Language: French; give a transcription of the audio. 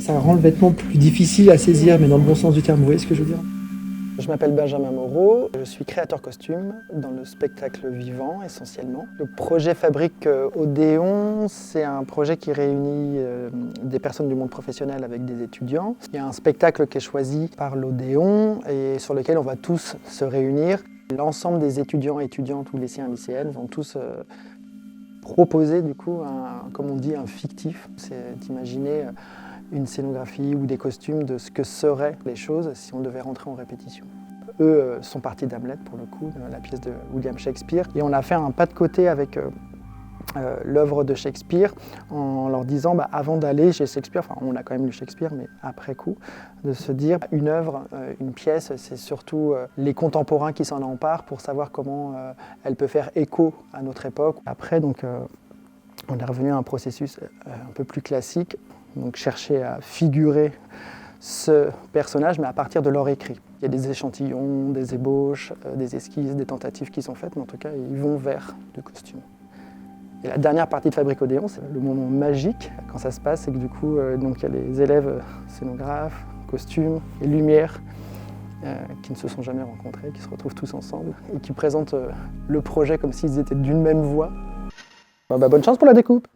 Ça rend le vêtement plus difficile à saisir, mais dans le bon sens du terme, vous voyez ce que je veux dire? Je m'appelle Benjamin Moreau, je suis créateur costume dans le spectacle vivant essentiellement. Le projet Fabrique Odéon, c'est un projet qui réunit des personnes du monde professionnel avec des étudiants. Il y a un spectacle qui est choisi par l'Odéon et sur lequel on va tous se réunir. L'ensemble des étudiants et étudiantes ou lycéens et lycéennes vont tous proposer du coup, comme on dit, un fictif. C'est d'imaginer une scénographie ou des costumes de ce que seraient les choses si on devait rentrer en répétition. Eux sont partis d'Hamlet pour le coup, de la pièce de William Shakespeare, et on a fait un pas de côté avec l'œuvre de Shakespeare en leur disant avant d'aller chez Shakespeare, enfin on a quand même lu Shakespeare mais après coup, de se dire une œuvre, une pièce, c'est surtout les contemporains qui s'en emparent pour savoir comment elle peut faire écho à notre époque. Après donc on est revenu à un processus un peu plus classique, donc chercher à figurer ce personnage mais à partir de leur écrit. Il y a des échantillons, des ébauches, des esquisses, des tentatives qui sont faites, mais en tout cas ils vont vers le costume. Et la dernière partie de Fabrique Odéon, c'est le moment magique quand ça se passe, c'est que du coup, donc il y a les élèves scénographes, costumes et lumière qui ne se sont jamais rencontrés, qui se retrouvent tous ensemble et qui présentent le projet comme s'ils étaient d'une même voix. Bonne chance pour la découpe!